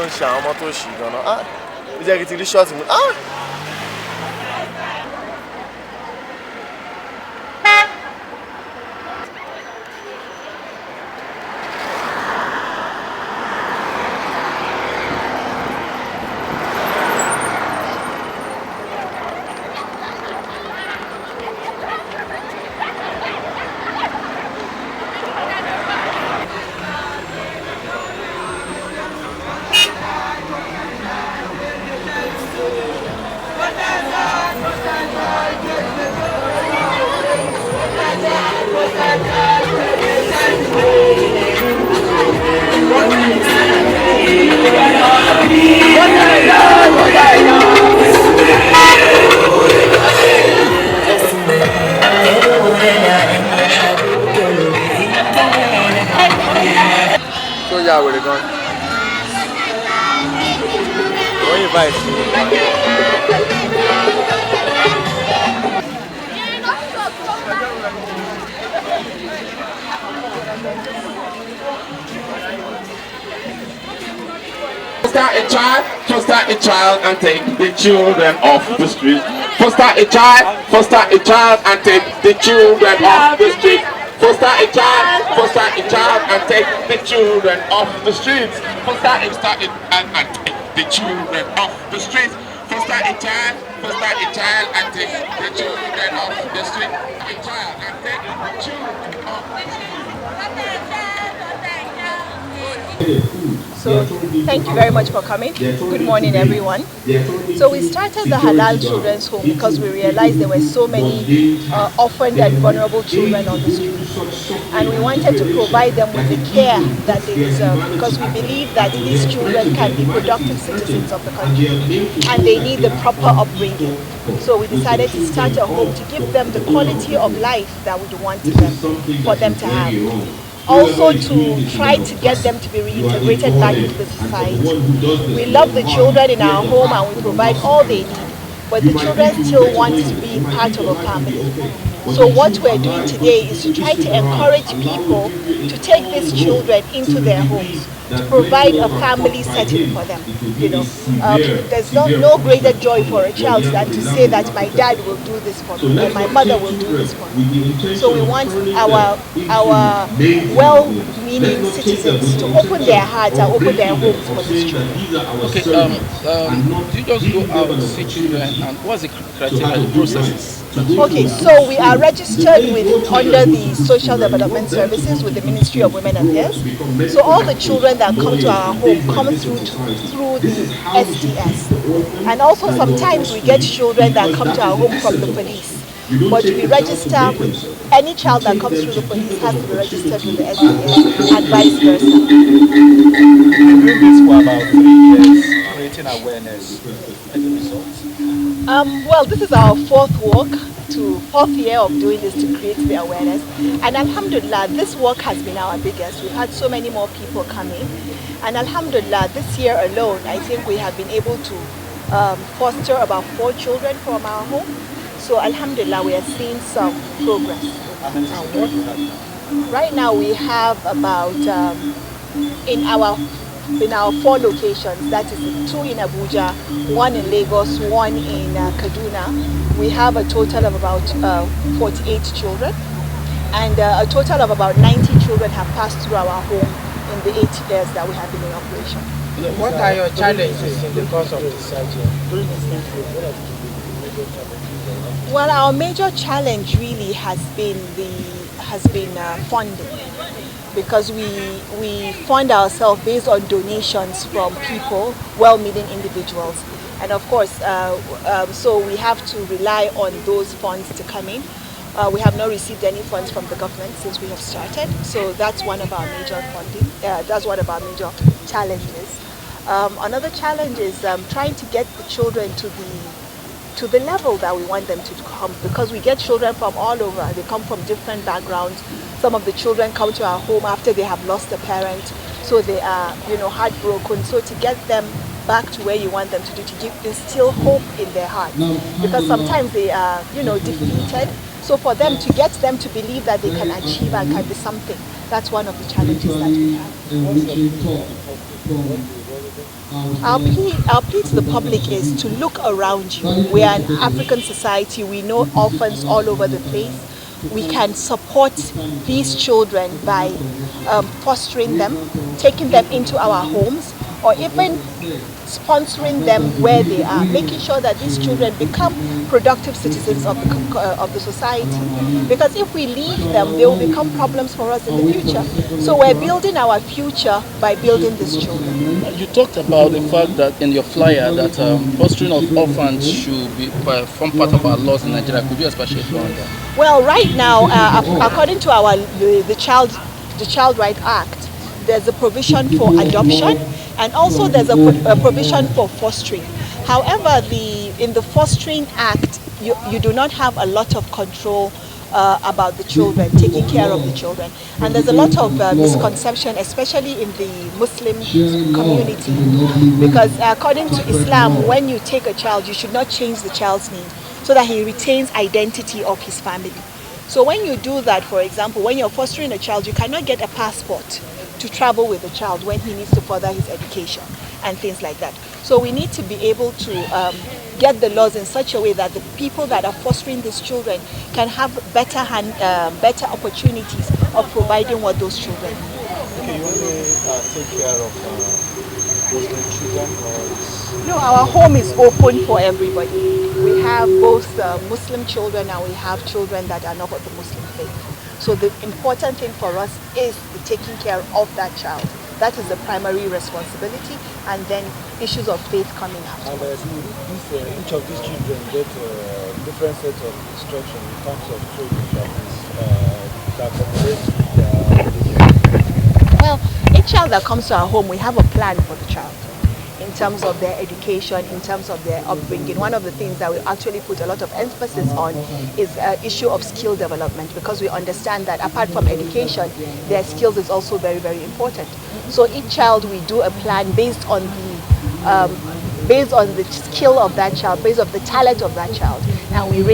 ń ṣe àwọn ọmọ tó ṣì gan-an? Ó jẹ́ kí n ti rí ṣọ́ọ̀tì mu. So yeah, we're going. What you buy? Foster a child and take the children off the street. Foster a child and take the children off the street. Foster a child and take the children off the streets. Foster a child and take the children off the streets. Foster a child and take the children off the street. A child and take the children off the street. So thank you very much for coming. Good morning, everyone. So we started the Halal Children's Home because we realized there were so many orphaned and vulnerable children on the street. And we wanted to provide them with the care that they deserve because we believe that these children can be productive citizens of the country and they need the proper upbringing. So we decided to start a home to give them the quality of life that we want for them to have. Also to try to get them to be reintegrated back into the society. We love the children in our home and we provide all they need, but the children still want to be part of a family. So what we're doing today is to try to encourage people to take these children into their homes, to provide a family setting for them. There's no greater joy for a child than to say that my dad will do this for me or my mother will do this for me. So we want our well-meaning citizens to open their hearts and open their homes for these children. Okay, do you just go out to see children and what's the criteria, the processes? Okay, so we are registered under the Social Development Services with the Ministry of Women Affairs. So all the children that come to our home come through the SDS. And also sometimes we get children that come to our home from the police. But we register with any child that comes through the police has to be registered with the SDS and vice versa. We've been doing this for about 3 years, creating awareness. Any results? Well, this is our fourth year of doing this to create the awareness. And alhamdulillah, this work has been our biggest. We've had so many more people coming. And alhamdulillah, this year alone, I think we have been able to foster about 4 children from our home. So alhamdulillah, we are seeing some progress. Right now we have about, in our 4 locations, that is 2 in Abuja, 1 in Lagos, 1 in Kaduna, we have a total of about 48 children, and a total of about 90 children have passed through our home in the 8 years that we have been in operation. What are your challenges in the course of this year? Well, our major challenge really has been funding, because we fund ourselves based on donations from people, well-meaning individuals. And of course, so we have to rely on those funds to come in. We have not received any funds from the government since we have started. So that's one of our major funding. That's one of our major challenges. Another challenge is trying to get the children to the level that we want them to come, because we get children from all over. They come from different backgrounds. Some of the children come to our home after they have lost a parent, so they are, heartbroken. So to get them back to where you want them to instill hope in their heart, because sometimes they are, defeated. So for them to get them to believe that they can achieve and can be something, that's one of the challenges that we have. Our plea to the public is to look around you. We are an African society. We know orphans all over the place. We can support these children by fostering them, taking them into our homes, or even sponsoring them where they are, making sure that these children become productive citizens of the society. Because if we leave them, they will become problems for us in the future. So we're building our future by building these children. You talked about the fact that in your flyer that fostering of orphans should be form part of our laws in Nigeria. Could you expatiate on that? Well, right now, according to the Child Right Act, there's a provision for adoption, and also there's a provision for fostering. However, in the Fostering Act, you do not have a lot of control about the children, taking care of the children. And there's a lot of misconception, especially in the Muslim community, because according to Islam, when you take a child, you should not change the child's name so that he retains identity of his family. So when you do that, for example, when you're fostering a child, you cannot get a passport to travel with the child when he needs to further his education and things like that. So we need to be able to get the laws in such a way that the people that are fostering these children can have better opportunities of providing what those children need. Okay, you only take care of Muslim children, or No, our home is open for everybody. We have both Muslim children and we have children that are not of the Muslim faith. So the important thing for us is the taking care of that child. That is the primary responsibility, and then issues of faith coming after. and each of these children get different sets of instruction in terms of training that accommodates their. Well, each child that comes to our home, we have a plan for the child in terms of their education, in terms of their upbringing. One of the things that we actually put a lot of emphasis on is the issue of skill development, because we understand that apart from education, their skills is also very, very important. So each child, we do a plan based on the skill of that child, based on the talent of that child, and we